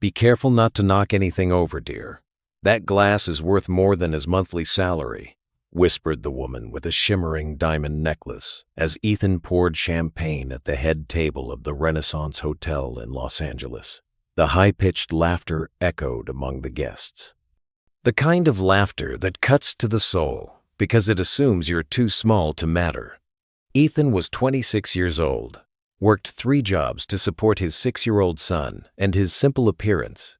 Be careful not to knock anything over, dear. That glass is worth more than his monthly salary, whispered the woman with a shimmering diamond necklace as Ethan poured champagne at the head table of the Renaissance Hotel in Los Angeles. The high-pitched laughter echoed among the guests. The kind of laughter that cuts to the soul because it assumes you're too small to matter. Ethan was 26 years old, worked 3 jobs to support his 6-year-old son, and his simple appearance.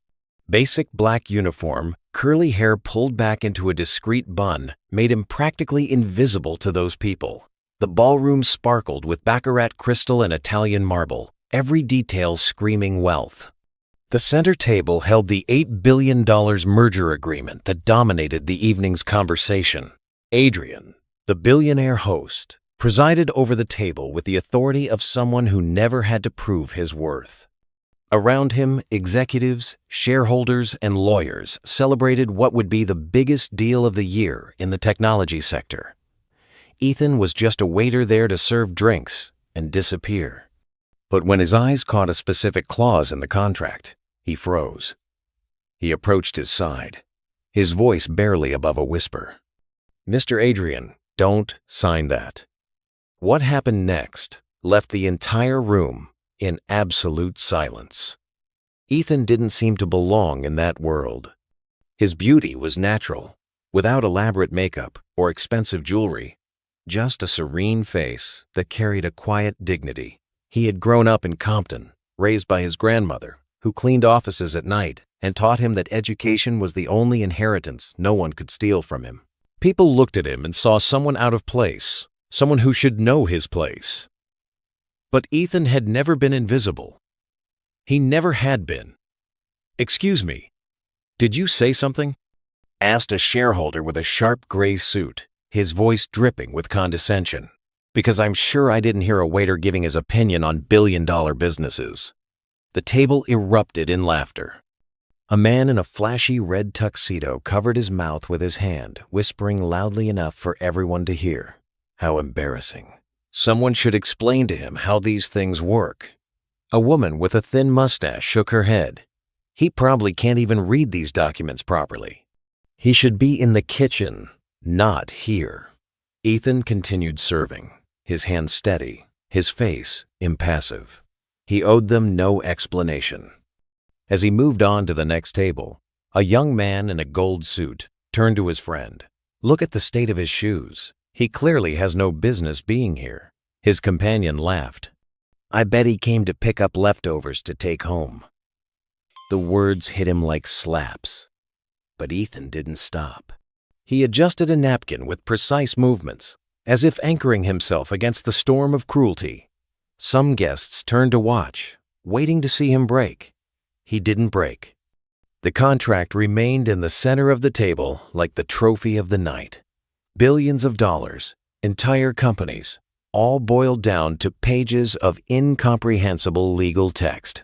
Basic black uniform, curly hair pulled back into a discreet bun, made him practically invisible to those people. The ballroom sparkled with baccarat crystal and Italian marble, every detail screaming wealth. The center table held the $8 billion merger agreement that dominated the evening's conversation. Adrian, the billionaire host, presided over the table with the authority of someone who never had to prove his worth. Around him, executives, shareholders, and lawyers celebrated what would be the biggest deal of the year in the technology sector. Ethan was just a waiter there to serve drinks and disappear. But when his eyes caught a specific clause in the contract, he froze. He approached his side, his voice barely above a whisper. "Mr. Adrian, don't sign that." What happened next left the entire room in absolute silence. Ethan didn't seem to belong in that world. His beauty was natural, without elaborate makeup or expensive jewelry, just a serene face that carried a quiet dignity. He had grown up in Compton, raised by his grandmother, who cleaned offices at night and taught him that education was the only inheritance no one could steal from him. People looked at him and saw someone out of place, someone who should know his place. But Ethan had never been invisible. He never had been. "Excuse me, did you say something?" asked a shareholder with a sharp gray suit, his voice dripping with condescension. "Because I'm sure I didn't hear a waiter giving his opinion on billion-dollar businesses." The table erupted in laughter. A man in a flashy red tuxedo covered his mouth with his hand, whispering loudly enough for everyone to hear. How embarrassing. Someone should explain to him how these things work. A woman with a thin mustache shook her head. He probably can't even read these documents properly. He should be in the kitchen, not here. Ethan continued serving, his hands steady, his face impassive. He owed them no explanation. As he moved on to the next table, a young man in a gold suit turned to his friend. "Look at the state of his shoes. He clearly has no business being here." His companion laughed. "I bet he came to pick up leftovers to take home." The words hit him like slaps. But Ethan didn't stop. He adjusted a napkin with precise movements, as if anchoring himself against the storm of cruelty. Some guests turned to watch, waiting to see him break. He didn't break. The contract remained in the center of the table like the trophy of the night. Billions of dollars, entire companies, all boiled down to pages of incomprehensible legal text.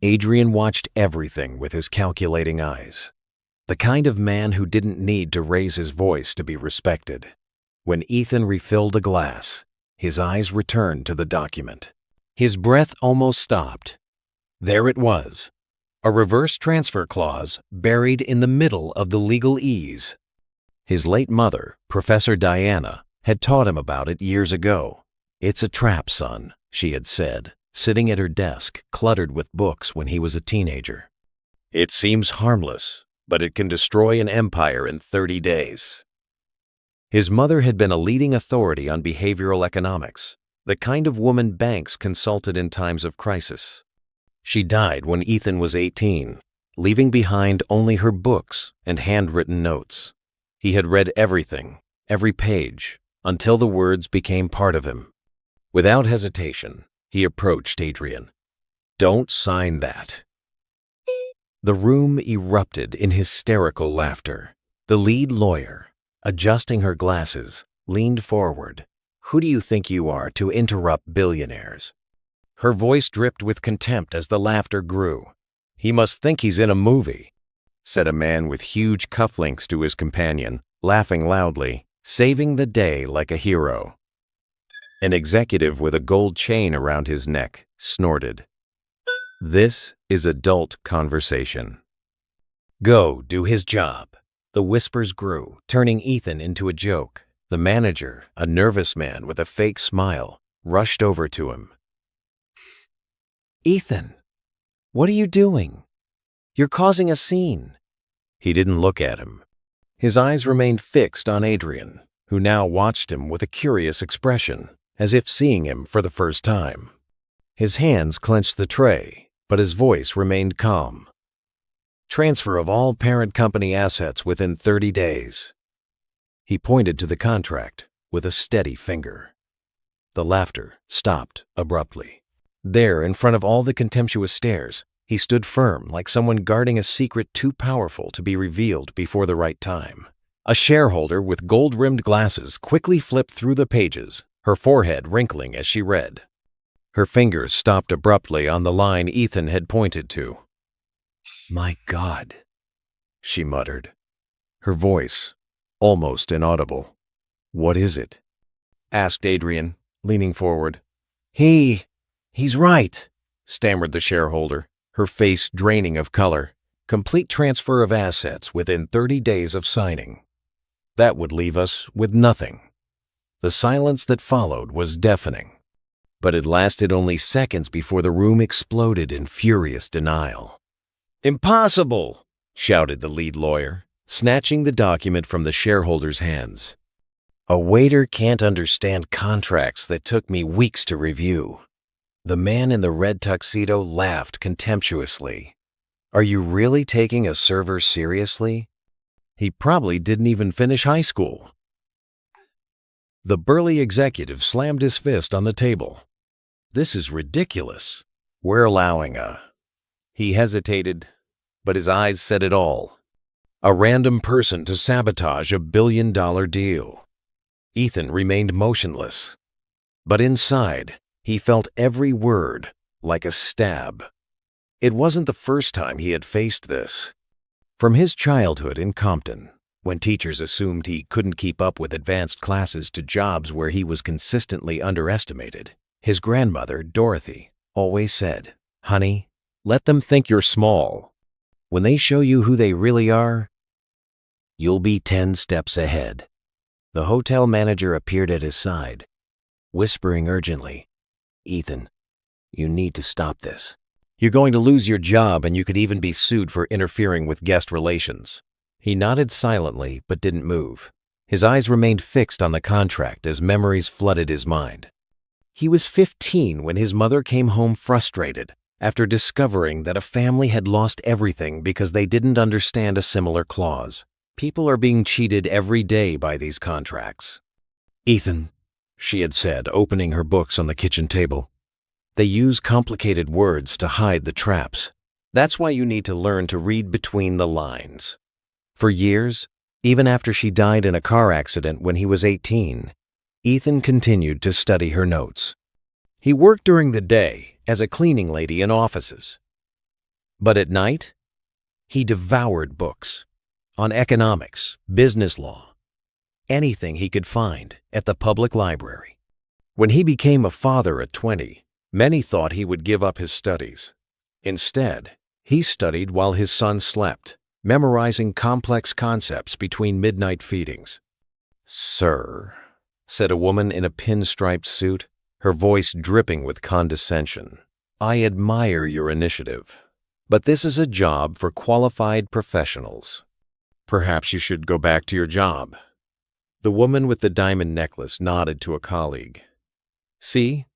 Adrian watched everything with his calculating eyes. The kind of man who didn't need to raise his voice to be respected. When Ethan refilled a glass, his eyes returned to the document. His breath almost stopped. There it was, a reverse transfer clause buried in the middle of the legalese. His late mother, Professor Diana, had taught him about it years ago. "It's a trap, son," she had said, sitting at her desk, cluttered with books when he was a teenager. "It seems harmless, but it can destroy an empire in 30 days. His mother had been a leading authority on behavioral economics, the kind of woman banks consulted in times of crisis. She died when Ethan was 18, leaving behind only her books and handwritten notes. He had read everything, every page, until the words became part of him. Without hesitation, he approached Adrian. "Don't sign that." The room erupted in hysterical laughter. The lead lawyer, adjusting her glasses, leaned forward. "Who do you think you are to interrupt billionaires?" Her voice dripped with contempt as the laughter grew. "He must think he's in a movie," said a man with huge cufflinks to his companion, laughing loudly, saving the day like a hero. An executive with a gold chain around his neck snorted. This is adult conversation. Go, do his job. The whispers grew, turning Ethan into a joke. The manager, a nervous man with a fake smile, rushed over to him. Ethan, what are you doing? You're causing a scene. He didn't look at him. His eyes remained fixed on Adrian, who now watched him with a curious expression, as if seeing him for the first time. His hands clenched the tray, but his voice remained calm. Transfer of all parent company assets within 30 days. He pointed to the contract with a steady finger. The laughter stopped abruptly. There, in front of all the contemptuous stares, he stood firm like someone guarding a secret too powerful to be revealed before the right time. A shareholder with gold-rimmed glasses quickly flipped through the pages, her forehead wrinkling as she read. Her fingers stopped abruptly on the line Ethan had pointed to. "My God," she muttered, her voice almost inaudible. "What is it?" asked Adrian, leaning forward. He's right," stammered the shareholder, her face draining of color. Complete transfer of assets within 30 days of signing. That would leave us with nothing. The silence that followed was deafening, but it lasted only seconds before the room exploded in furious denial. "Impossible!" shouted the lead lawyer, snatching the document from the shareholder's hands. "A waiter can't understand contracts that took me weeks to review." The man in the red tuxedo laughed contemptuously. "Are you really taking a server seriously? He probably didn't even finish high school." The burly executive slammed his fist on the table. "This is ridiculous. We're allowing a—" He hesitated, but his eyes said it all. "A random person to sabotage a billion-dollar deal." Ethan remained motionless, but inside, he felt every word like a stab. It wasn't the first time he had faced this. From his childhood in Compton, when teachers assumed he couldn't keep up with advanced classes, to jobs where he was consistently underestimated, his grandmother, Dorothy, always said, "Honey, let them think you're small. When they show you who they really are, you'll be 10 steps ahead." The hotel manager appeared at his side, whispering urgently, "Ethan, you need to stop this. You're going to lose your job, and you could even be sued for interfering with guest relations." He nodded silently but didn't move. His eyes remained fixed on the contract as memories flooded his mind. He was 15 when his mother came home frustrated after discovering that a family had lost everything because they didn't understand a similar clause. People are being cheated every day by these contracts. "Ethan," she had said, opening her books on the kitchen table, "they use complicated words to hide the traps. That's why you need to learn to read between the lines." For years, even after she died in a car accident when he was 18, Ethan continued to study her notes. He worked during the day as a cleaning lady in offices. But at night, he devoured books on economics, business law, anything he could find at the public library. When he became a father at 20, many thought he would give up his studies. Instead, he studied while his son slept, memorizing complex concepts between midnight feedings. "Sir," said a woman in a pinstriped suit, her voice dripping with condescension, "I admire your initiative, but this is a job for qualified professionals. Perhaps you should go back to your job." The woman with the diamond necklace nodded to a colleague. "See?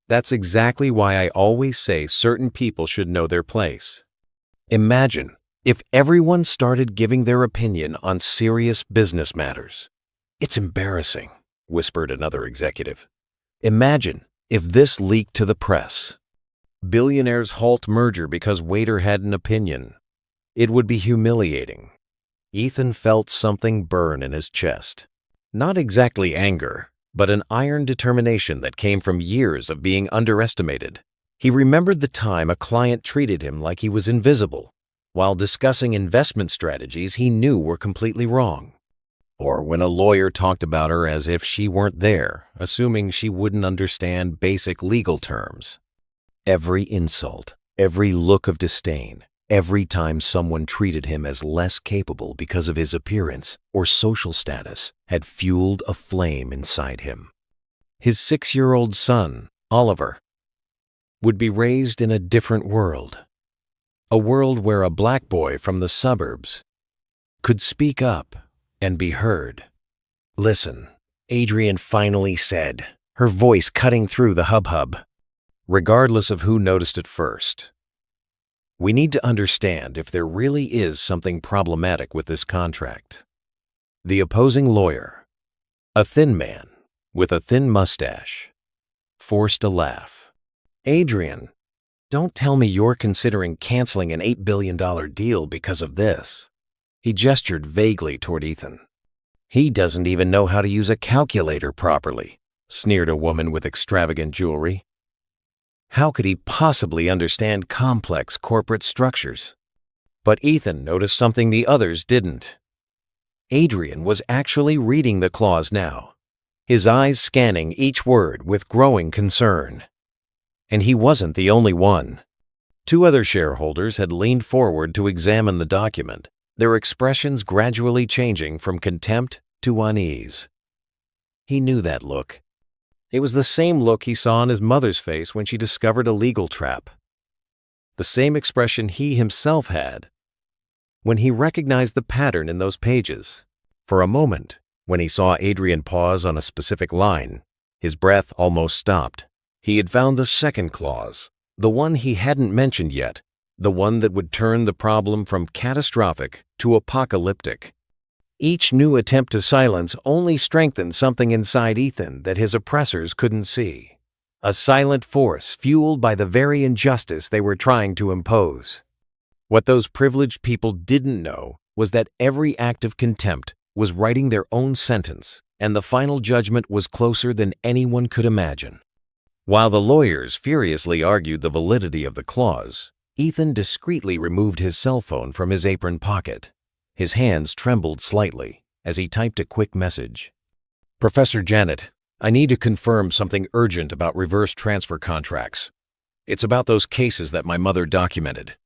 That's exactly why I always say certain people should know their place. Imagine if everyone started giving their opinion on serious business matters." "It's embarrassing," whispered another executive. "Imagine if this leaked to the press. Billionaire's halt merger because waiter had an opinion. It would be humiliating." Ethan felt something burn in his chest. Not exactly anger, but an iron determination that came from years of being underestimated. He remembered the time a client treated him like he was invisible, while discussing investment strategies he knew were completely wrong. Or when a lawyer talked about her as if she weren't there, assuming she wouldn't understand basic legal terms. Every insult, Every look of disdain, every time someone treated him as less capable because of his appearance or social status, had fueled a flame inside him. His 6-year-old son, Oliver, would be raised in a different world. A world where a black boy from the suburbs could speak up and be heard. "Listen," Adrian finally said, her voice cutting through the hubbub. Regardless of who noticed it first, we need to understand if there really is something problematic with this contract. The opposing lawyer, a thin man with a thin mustache, forced a laugh. "Adrian, don't tell me you're considering canceling an $8 billion deal because of this." He gestured vaguely toward Ethan. "He doesn't even know how to use a calculator properly," sneered a woman with extravagant jewelry. "How could he possibly understand complex corporate structures?" But Ethan noticed something the others didn't. Adrian was actually reading the clause now, his eyes scanning each word with growing concern. And he wasn't the only one. 2 other shareholders had leaned forward to examine the document, their expressions gradually changing from contempt to unease. He knew that look. It was the same look he saw on his mother's face when she discovered a legal trap. The same expression he himself had when he recognized the pattern in those pages. For a moment, when he saw Adrian pause on a specific line, his breath almost stopped. He had found the second clause, the one he hadn't mentioned yet, the one that would turn the problem from catastrophic to apocalyptic. Each new attempt to silence only strengthened something inside Ethan that his oppressors couldn't see. A silent force fueled by the very injustice they were trying to impose. What those privileged people didn't know was that every act of contempt was writing their own sentence, and the final judgment was closer than anyone could imagine. While the lawyers furiously argued the validity of the clause, Ethan discreetly removed his cell phone from his apron pocket. His hands trembled slightly as he typed a quick message. "Professor Janet, I need to confirm something urgent about reverse transfer contracts. It's about those cases that my mother documented."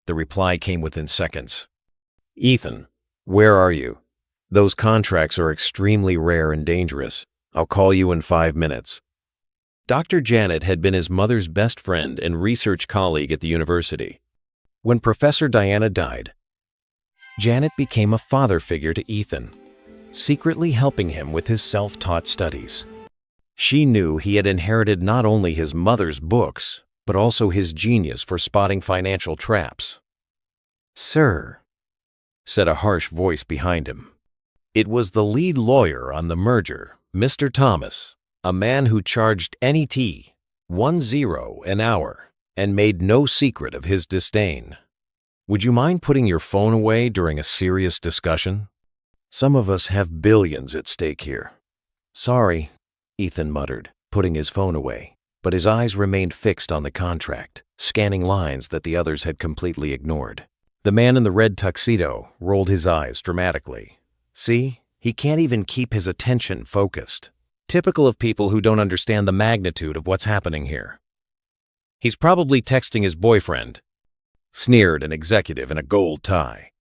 The reply came within seconds. "Ethan, where are you? Those contracts are extremely rare and dangerous. I'll call you in 5 minutes." Dr. Janet had been his mother's best friend and research colleague at the university. When Professor Diana died, Janet became a father figure to Ethan, secretly helping him with his self-taught studies. She knew he had inherited not only his mother's books, but also his genius for spotting financial traps. "Sir," said a harsh voice behind him. It was the lead lawyer on the merger, Mr. Thomas, a man who charged NET 10 an hour and made no secret of his disdain. "Would you mind putting your phone away during a serious discussion? Some of us have billions at stake here." "Sorry," Ethan muttered, putting his phone away, but his eyes remained fixed on the contract, scanning lines that the others had completely ignored. The man in the red tuxedo rolled his eyes dramatically. "See, he can't even keep his attention focused. Typical of people who don't understand the magnitude of what's happening here." "He's probably texting his boyfriend," sneered an executive in a gold tie,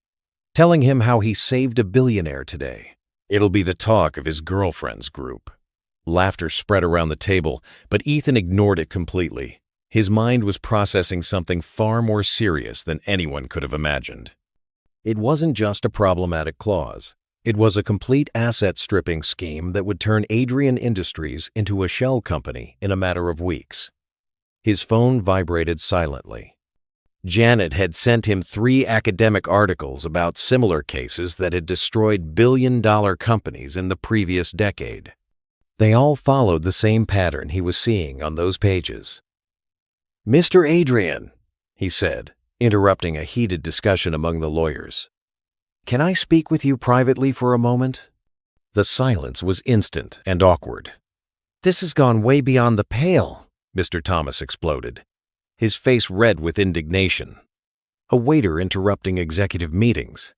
"telling him how he saved a billionaire today. It'll be the talk of his girlfriend's group." Laughter spread around the table, but Ethan ignored it completely. His mind was processing something far more serious than anyone could have imagined. It wasn't just a problematic clause. It was a complete asset stripping scheme that would turn Adrian Industries into a shell company in a matter of weeks. His phone vibrated silently. Janet had sent him 3 academic articles about similar cases that had destroyed billion-dollar companies in the previous decade. They all followed the same pattern he was seeing on those pages. "Mr. Adrian," he said, interrupting a heated discussion among the lawyers. "Can I speak with you privately for a moment?" The silence was instant and awkward. "This has gone way beyond the pale," Mr. Thomas exploded, his face red with indignation. A waiter interrupting executive meetings.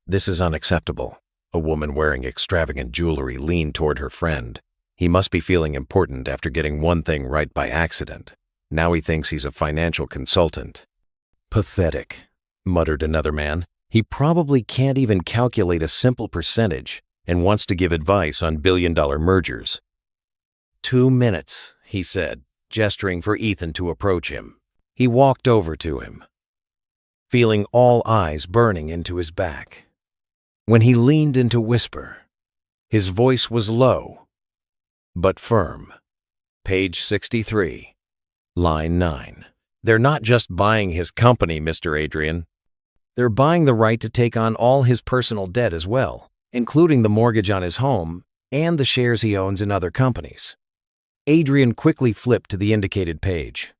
"This is unacceptable." A woman wearing extravagant jewelry leaned toward her friend. He must be feeling important after getting one thing right by accident. Now he thinks he's a financial consultant. Pathetic, muttered another man. He probably can't even calculate a simple percentage and wants to give advice on billion-dollar mergers. 2 minutes, he said, gesturing for Ethan to approach him. He walked over to him, feeling all eyes burning into his back. When he leaned in to whisper, his voice was low, but firm. Page 63, line 9. They're not just buying his company, Mr. Adrian. They're buying the right to take on all his personal debt as well, including the mortgage on his home and the shares he owns in other companies. Adrian quickly flipped to the indicated page.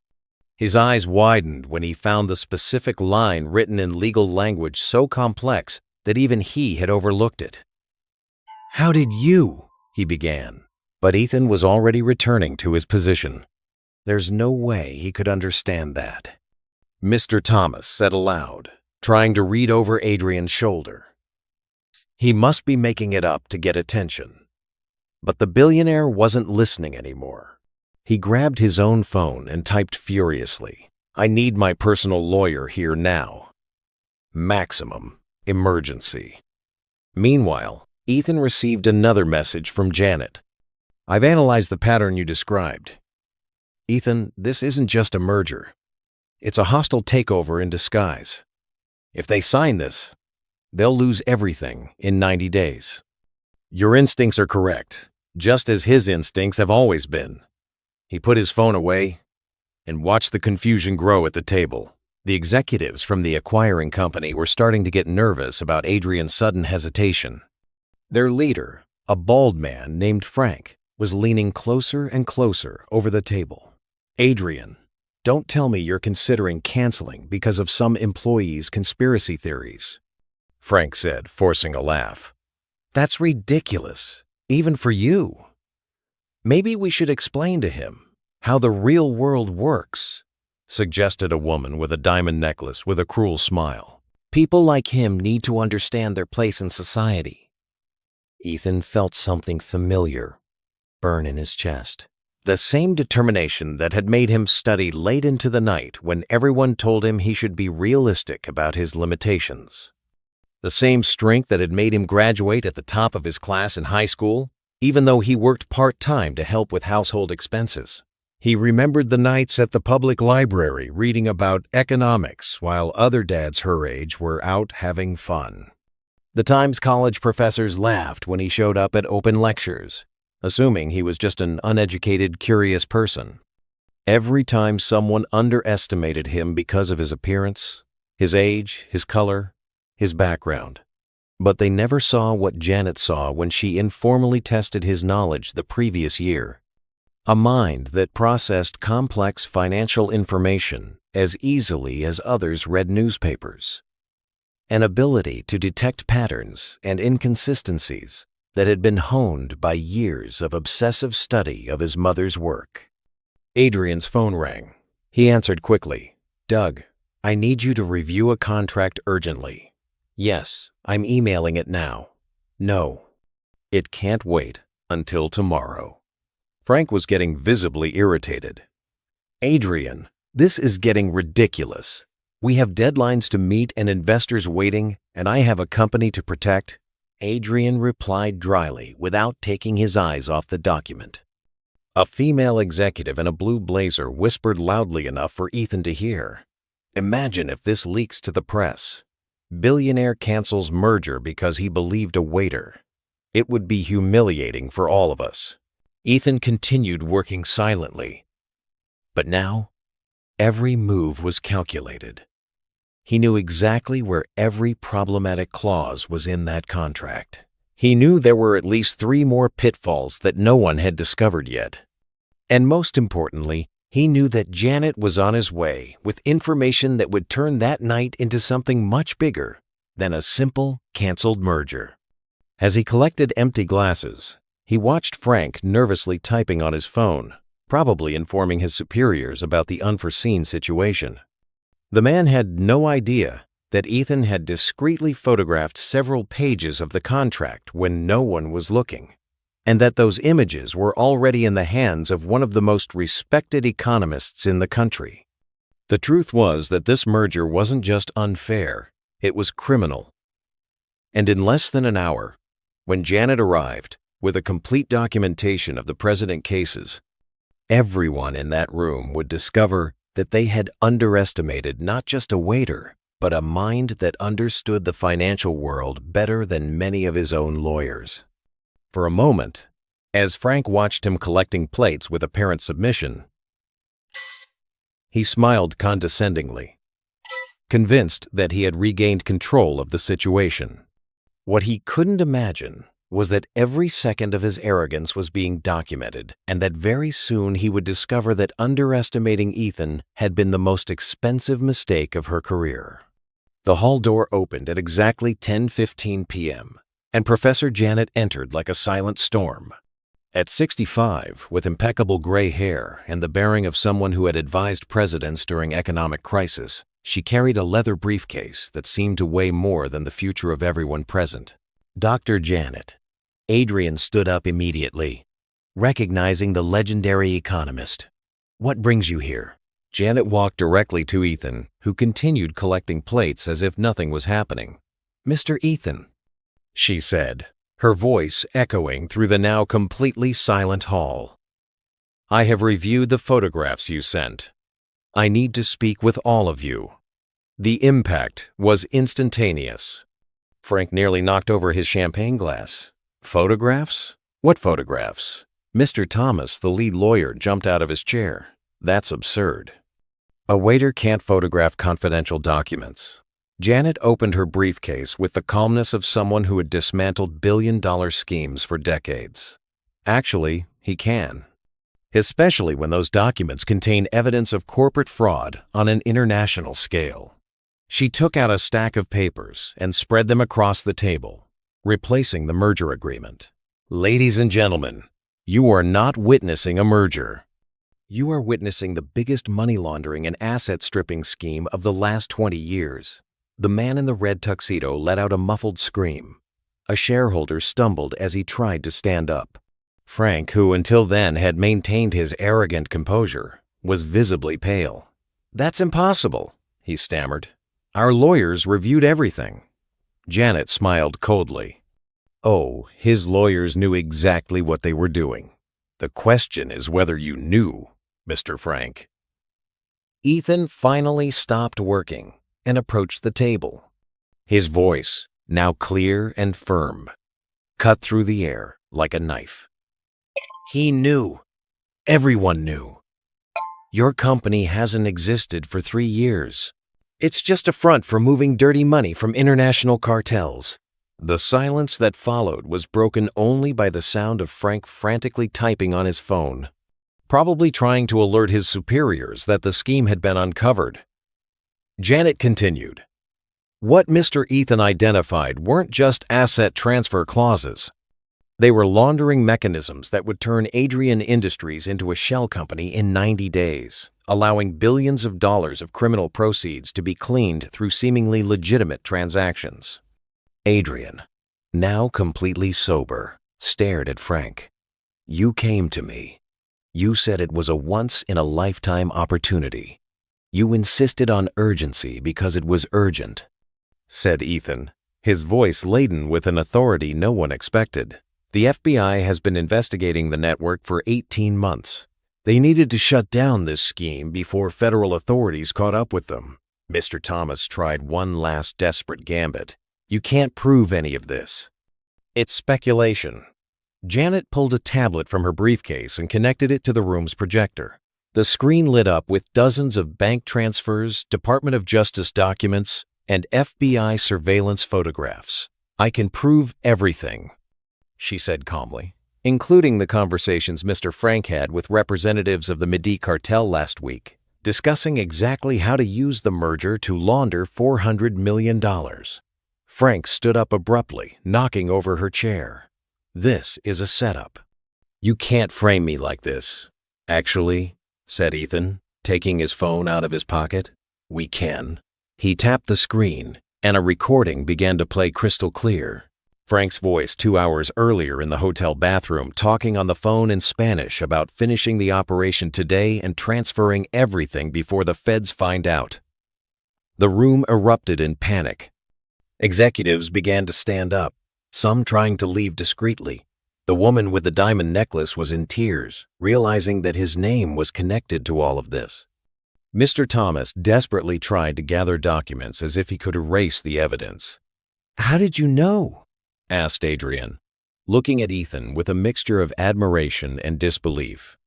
His eyes widened when he found the specific line written in legal language so complex that even he had overlooked it. "How did you?" he began, but Ethan was already returning to his position. There's no way he could understand that. Mr. Thomas said aloud, trying to read over Adrian's shoulder. He must be making it up to get attention. But the billionaire wasn't listening anymore. He grabbed his own phone and typed furiously, "I need my personal lawyer here now. Maximum emergency." Meanwhile, Ethan received another message from Janet. "I've analyzed the pattern you described. Ethan, this isn't just a merger. It's a hostile takeover in disguise. If they sign this, they'll lose everything in 90 days. Your instincts are correct, just as his instincts have always been." He put his phone away and watched the confusion grow at the table. The executives from the acquiring company were starting to get nervous about Adrian's sudden hesitation. Their leader, a bald man named Frank, was leaning closer and closer over the table. "Adrian, don't tell me you're considering canceling because of some employee's conspiracy theories," Frank said, forcing a laugh. "That's ridiculous, even for you. Maybe we should explain to him how the real world works," suggested a woman with a diamond necklace with a cruel smile. "People like him need to understand their place in society." Ethan felt something familiar burn in his chest. The same determination that had made him study late into the night when everyone told him he should be realistic about his limitations. The same strength that had made him graduate at the top of his class in high school, even though he worked part-time to help with household expenses. He remembered the nights at the public library reading about economics while other dads her age were out having fun. The times college professors laughed when he showed up at open lectures, assuming he was just an uneducated, curious person. Every time someone underestimated him because of his appearance, his age, his color, his background. But they never saw what Janet saw when she informally tested his knowledge the previous year. A mind that processed complex financial information as easily as others read newspapers. An ability to detect patterns and inconsistencies that had been honed by years of obsessive study of his mother's work. Adrian's phone rang. He answered quickly. "Doug, I need you to review a contract urgently." "Yes, I'm emailing it now." "No, it can't wait until tomorrow." Frank was getting visibly irritated. "Adrian, this is getting ridiculous. We have deadlines to meet and investors waiting, and I have a company to protect." Adrian replied dryly without taking his eyes off the document. A female executive in a blue blazer whispered loudly enough for Ethan to hear. "Imagine if this leaks to the press. Billionaire cancels merger because he believed a waiter. It would be humiliating for all of us." Ethan continued working silently. But now, every move was calculated. He knew exactly where every problematic clause was in that contract. He knew there were at least 3 more pitfalls that no one had discovered yet. And most importantly, he knew that Janet was on his way with information that would turn that night into something much bigger than a simple, canceled merger. As he collected empty glasses, he watched Frank nervously typing on his phone, probably informing his superiors about the unforeseen situation. The man had no idea that Ethan had discreetly photographed several pages of the contract when no one was looking. and that those images were already in the hands of one of the most respected economists in the country. The truth was that this merger wasn't just unfair, it was criminal. And in less than an hour, when Janet arrived with a complete documentation of the precedent cases, everyone in that room would discover that they had underestimated not just a waiter, but a mind that understood the financial world better than many of his own lawyers. For a moment, as Frank watched him collecting plates with apparent submission, he smiled condescendingly, convinced that he had regained control of the situation. What he couldn't imagine was that every second of his arrogance was being documented, and that very soon he would discover that underestimating Ethan had been the most expensive mistake of her career. The hall door opened at exactly 10:15 p.m., and Professor Janet entered like a silent storm. At 65, with impeccable gray hair and the bearing of someone who had advised presidents during economic crisis, she carried a leather briefcase that seemed to weigh more than the future of everyone present. Dr. Janet. Adrian stood up immediately, recognizing the legendary economist. "What brings you here?" Janet walked directly to Ethan, who continued collecting plates as if nothing was happening. "Mr. Ethan," she said, her voice echoing through the now completely silent hall. "I have reviewed the photographs you sent. I need to speak with all of you." The impact was instantaneous. Frank nearly knocked over his champagne glass. "Photographs? What photographs?" Mr. Thomas, the lead lawyer, jumped out of his chair. "That's absurd. A waiter can't photograph confidential documents." Janet opened her briefcase with the calmness of someone who had dismantled billion-dollar schemes for decades. "Actually, he can. Especially when those documents contain evidence of corporate fraud on an international scale." She took out a stack of papers and spread them across the table, replacing the merger agreement. "Ladies and gentlemen, you are not witnessing a merger. You are witnessing the biggest money laundering and asset stripping scheme of the last 20 years. The man in the red tuxedo let out a muffled scream. A shareholder stumbled as he tried to stand up. Frank, who until then had maintained his arrogant composure, was visibly pale. "That's impossible," he stammered. "Our lawyers reviewed everything." Janet smiled coldly. "Oh, his lawyers knew exactly what they were doing. The question is whether you knew, Mr. Frank." Ethan finally stopped working and approached the table. His voice, now clear and firm, cut through the air like a knife. "He knew. Everyone knew. Your company hasn't existed for 3 years. It's just a front for moving dirty money from international cartels." The silence that followed was broken only by the sound of Frank frantically typing on his phone, probably trying to alert his superiors that the scheme had been uncovered. Janet continued. "What Mr. Ethan identified weren't just asset transfer clauses. They were laundering mechanisms that would turn Adrian Industries into a shell company in 90 days, allowing billions of dollars of criminal proceeds to be cleaned through seemingly legitimate transactions." Adrian, now completely sober, stared at Frank. "You came to me. You said it was a once-in-a-lifetime opportunity. You insisted on urgency because it was urgent," said Ethan, his voice laden with an authority no one expected. "The FBI has been investigating the network for 18 months. They needed to shut down this scheme before federal authorities caught up with them." Mr. Thomas tried one last desperate gambit. "You can't prove any of this. It's speculation." Janet pulled a tablet from her briefcase and connected it to the room's projector. The screen lit up with dozens of bank transfers, Department of Justice documents, and FBI surveillance photographs. "I can prove everything," she said calmly, "including the conversations Mr. Frank had with representatives of the Midi cartel last week, discussing exactly how to use the merger to launder $400 million. Frank stood up abruptly, knocking over her chair. "This is a setup. You can't frame me like this." "Actually," said Ethan, taking his phone out of his pocket, "we can." He tapped the screen, and a recording began to play crystal clear. Frank's voice 2 hours earlier in the hotel bathroom, talking on the phone in Spanish about finishing the operation today and transferring everything before the feds find out. The room erupted in panic. Executives began to stand up, some trying to leave discreetly. The woman with the diamond necklace was in tears, realizing that his name was connected to all of this. Mr. Thomas desperately tried to gather documents as if he could erase the evidence. "How did you know?" asked Adrian, looking at Ethan with a mixture of admiration and disbelief.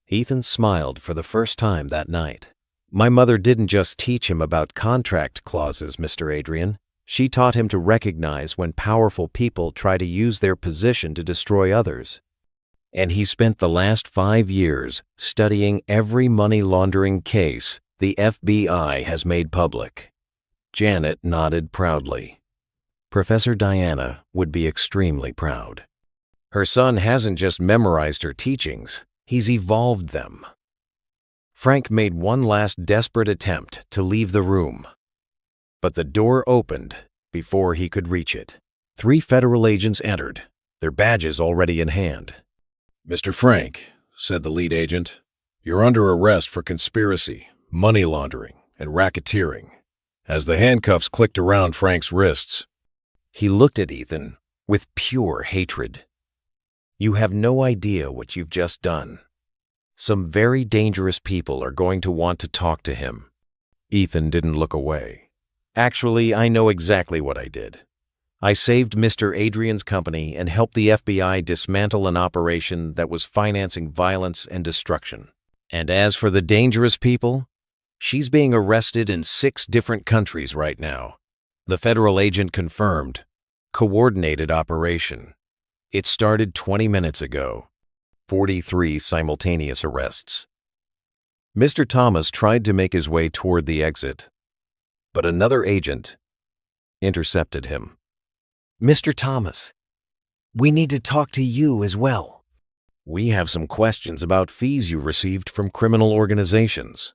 Ethan smiled for the first time that night. "My mother didn't just teach him about contract clauses, Mr. Adrian. She taught him to recognize when powerful people try to use their position to destroy others. And he spent the last 5 years studying every money laundering case the FBI has made public." Janet nodded proudly. Professor Diana would be extremely proud. Her son hasn't just memorized her teachings, he's evolved them. Frank made one last desperate attempt to leave the room, but the door opened before he could reach it. 3 federal agents entered, their badges already in hand. "Mr. Frank," said the lead agent, "you're under arrest for conspiracy, money laundering, and racketeering." As the handcuffs clicked around Frank's wrists, he looked at Ethan with pure hatred. "You have no idea what you've just done. Some very dangerous people are going to want to talk to him." Ethan didn't look away. "Actually, I know exactly what I did. I saved Mr. Adrian's company and helped the FBI dismantle an operation that was financing violence and destruction. And as for the dangerous people, she's being arrested in 6 different countries right now." The federal agent confirmed. "Coordinated operation. It started 20 minutes ago. 43 simultaneous arrests." Mr. Thomas tried to make his way toward the exit, but another agent intercepted him. "Mr. Thomas, we need to talk to you as well. We have some questions about fees you received from criminal organizations."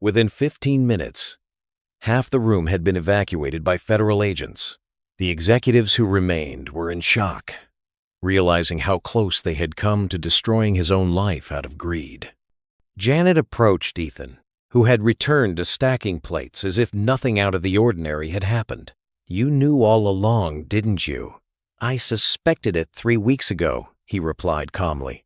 Within 15 minutes, half the room had been evacuated by federal agents. The executives who remained were in shock, realizing how close they had come to destroying his own life out of greed. Janet approached Ethan, who had returned to stacking plates as if nothing out of the ordinary had happened. "You knew all along, didn't you?" "I suspected it 3 weeks ago," he replied calmly.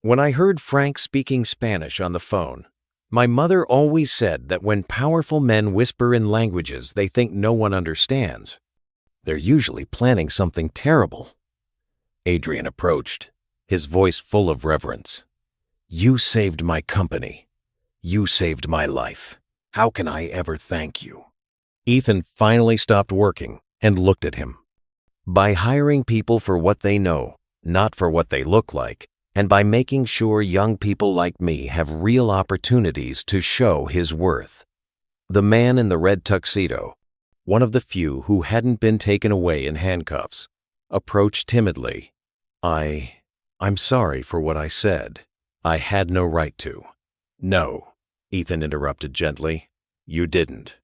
"When I heard Frank speaking Spanish on the phone, my mother always said that when powerful men whisper in languages they think no one understands, they're usually planning something terrible." Adrian approached, his voice full of reverence. "You saved my company. You saved my life. How can I ever thank you?" Ethan finally stopped working and looked at him. "By hiring people for what they know, not for what they look like, and by making sure young people like me have real opportunities to show his worth." The man in the red tuxedo, one of the few who hadn't been taken away in handcuffs, approached timidly. I'm sorry for what I said. I had no right to." "No," Ethan interrupted gently, "you didn't.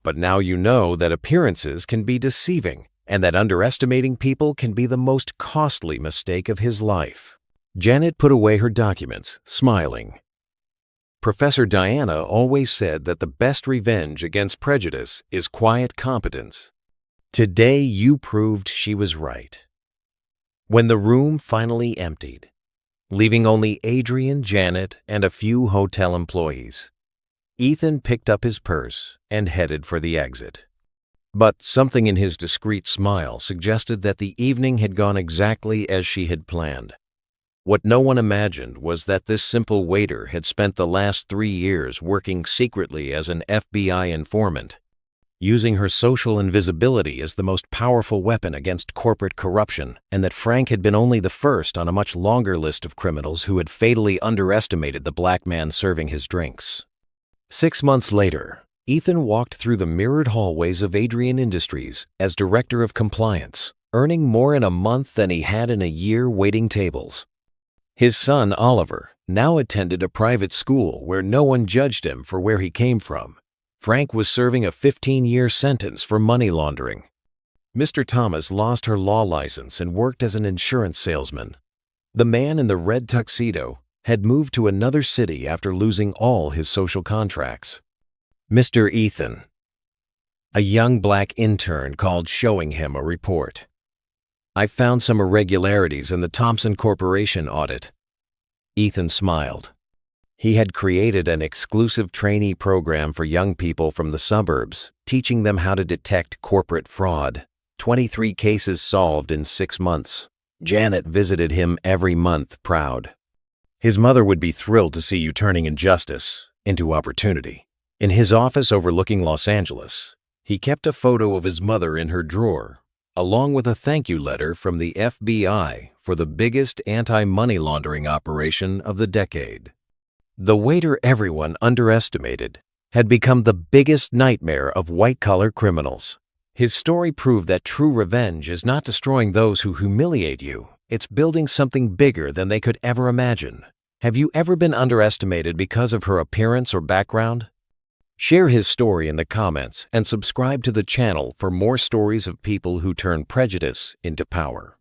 But now you know that appearances can be deceiving and that underestimating people can be the most costly mistake of his life." Janet put away her documents, smiling. "Professor Diana always said that the best revenge against prejudice is quiet competence. Today you proved she was right." When the room finally emptied, leaving only Adrian, Janet, and a few hotel employees, Ethan picked up his purse and headed for the exit. But something in his discreet smile suggested that the evening had gone exactly as she had planned. What no one imagined was that this simple waiter had spent the last 3 years working secretly as an FBI informant, using her social invisibility as the most powerful weapon against corporate corruption, and that Frank had been only the first on a much longer list of criminals who had fatally underestimated the black man serving his drinks. 6 months later, Ethan walked through the mirrored hallways of Adrian Industries as director of compliance, earning more in a month than he had in a year waiting tables. His son, Oliver, now attended a private school where no one judged him for where he came from. Frank was serving a 15-year sentence for money laundering. Mr. Thomas lost her law license and worked as an insurance salesman. The man in the red tuxedo had moved to another city after losing all his social contracts. Mr. Ethan. A young black intern called showing him a report. I found some irregularities in the Thompson Corporation audit. Ethan smiled. He had created an exclusive trainee program for young people from the suburbs, teaching them how to detect corporate fraud. 23 cases solved in 6 months. Janet visited him every month, proud. His mother would be thrilled to see you turning injustice into opportunity. In his office overlooking Los Angeles, he kept a photo of his mother in her drawer, along with a thank you letter from the FBI for the biggest anti-money laundering operation of the decade. The waiter everyone underestimated had become the biggest nightmare of white-collar criminals. His story proved that true revenge is not destroying those who humiliate you. It's building something bigger than they could ever imagine. Have you ever been underestimated because of her appearance or background? Share his story in the comments and subscribe to the channel for more stories of people who turn prejudice into power.